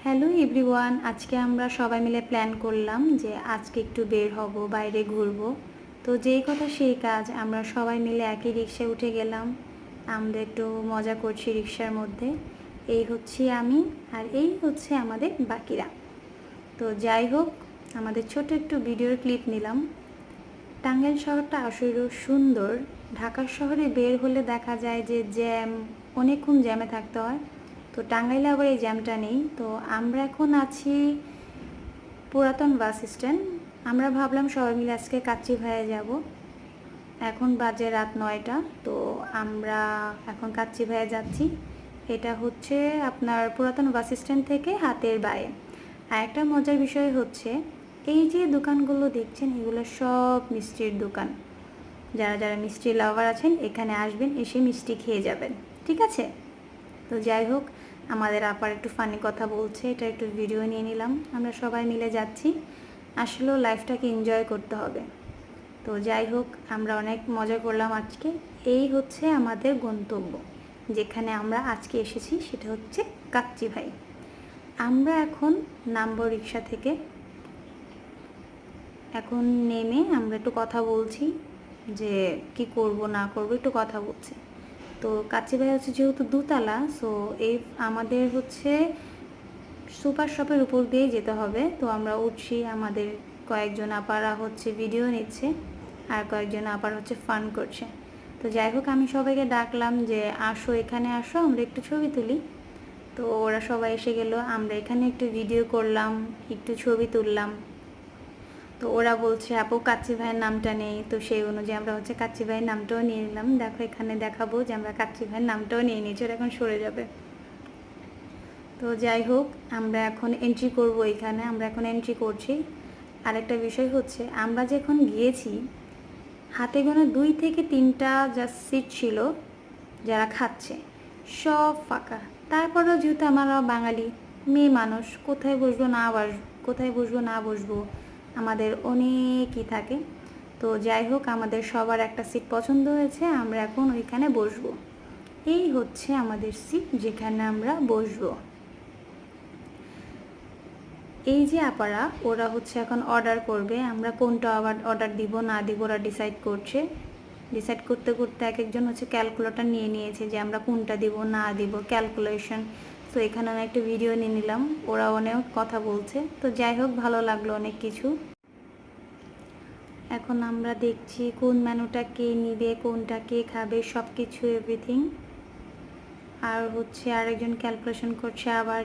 Hello everyone, আজকে আমরা সবাই মিলে প্ল্যান করলাম যে আজকে একটু বের হব, বাইরে ঘুরবো। তো যেই কথা সেই কাজ, আমরা সবাই মিলে একই রিক্সায় উঠে গেলাম। আমরা একটু মজা করছি রিক্সার মধ্যে। এই হচ্ছি আমি, আর এই হচ্ছে আমাদের বাকিরা। তো যাই হোক, আমাদের ছোট একটু ভিডিওর ক্লিপ নিলাম। টাঙ্গাইল শহরটা আসলে সুন্দর। ঢাকার শহরে বের হলে দেখা যায় যে জ্যাম, অনেকক্ষণ জ্যামে থাকতে হয়। তো টাঙ্গাইলে আবার এই জ্যামটা নেই। তো আমরা এখন আছি পুরাতন বাস স্ট্যান্ড। আমরা ভাবলাম সবাই মিলে আজকে কাচ্চি ভাইয়ে যাব। এখন বাজে রাত 9টা। তো আমরা এখন কাচ্চি ভাইয়ে যাচ্ছি। এটা হচ্ছে আপনার পুরাতন বাস স্ট্যান্ড থেকে হাতের বায়ে। আর একটা মজার বিষয় হচ্ছে, এই যে দোকানগুলো দেখছেন এগুলো সব মিষ্টির দোকান। যারা যারা মিষ্টি লাভার আছেন এখানে আসবেন, এসে মিষ্টি খেয়ে যাবেন, ঠিক আছে? তো যাই হোক, আমাদের আপার একটু ফানি কথা বলছে, এটা একটু ভিডিও নিয়ে নিলাম। আমরা সবাই মিলে যাচ্ছি, আসলেও লাইফটাকে এনজয় করতে হবে। তো যাই হোক, আমরা অনেক মজা করলাম আজকে। এই হচ্ছে আমাদের গন্তব্য, যেখানে আমরা আজকে এসেছি, সেটা হচ্ছে কাচ্চি ভাই। আমরা এখন নামবো রিক্সা থেকে। এখন নেমে আমরা একটু কথা বলছি যে কি করব না করব, একটু কথা বলছি। তো কাচ্চি ভাই হচ্ছে যেহেতু দুতলা, সো এই আমাদের হচ্ছে সুপার শপের উপর দিয়ে যেতে হবে। তো আমরা উঠছি, আমাদের কয়েকজন আপারা হচ্ছে ভিডিও নিচ্ছে, আর কয়েকজন আপার হচ্ছে ফান করছে। তো যাই হোক, আমি সবাইকে ডাকলাম যে আসো, এখানে আসো, আমরা একটু ছবি তুলি। তো ওরা সবাই এসে গেল, আমরা এখানে একটু ভিডিও করলাম, একটু ছবি তুললাম। তো ওরা বলছে আপু কাচ্চি ভাইয়ের নামটা নেই, তো সেই অনুযায়ী আমরা হচ্ছে কাচ্চি ভাইয়ের নামটাও নিয়ে নিলাম। দেখো এখানে দেখাবো যে আমরা কাচ্চি ভাইয়ের নামটাও নিয়ে নিয়েছি, ওরা এখন সরে যাবে। তো যাই হোক, আমরা এখন এন্ট্রি করব এখানে, আমরা এখন এন্ট্রি করছি। আরেকটা বিষয় হচ্ছে, আমরা যখন গিয়েছি হাতে গোনা 2 থেকে 3টা জাস্ট সিট ছিল যারা খাচ্ছে, সব ফাঁকা। তারপরেও যেহেতু আমরা বাঙালি মেয়ে মানুষ, কোথায় বসবো না বসবো আমাদের অনেকই থাকে। তো যাই হোক, আমাদের সবার একটা সিট পছন্দ হয়েছে, আমরা এখন ওইখানে বসবো। এই হচ্ছে আমাদের সিট, যেখানে আমরা বসবো। এই যে আপারা, ওরা হচ্ছে এখন অর্ডার করবে। আমরা কোনটা আবার অর্ডার দিব না দিব ওরা ডিসাইড করছে। ডিসাইড করতে করতে এক একজন হচ্ছে ক্যালকুলেটর নিয়ে নিয়েছে যে আমরা কোনটা দিব না দিব, ক্যালকুলেশন। তো এখানে আমি একটা ভিডিও নিয়ে নিলাম, ওরা অনেক কথা বলছে। তো যাই হোক, ভালো লাগলো অনেক কিছু। এখন আমরা দেখছি কোন মেনুটা কে নিবে, কোনটা কে খাবে, সব কিছু এভরিথিং। আর হচ্ছে আরেকজন ক্যালকুলেশন করছে আবার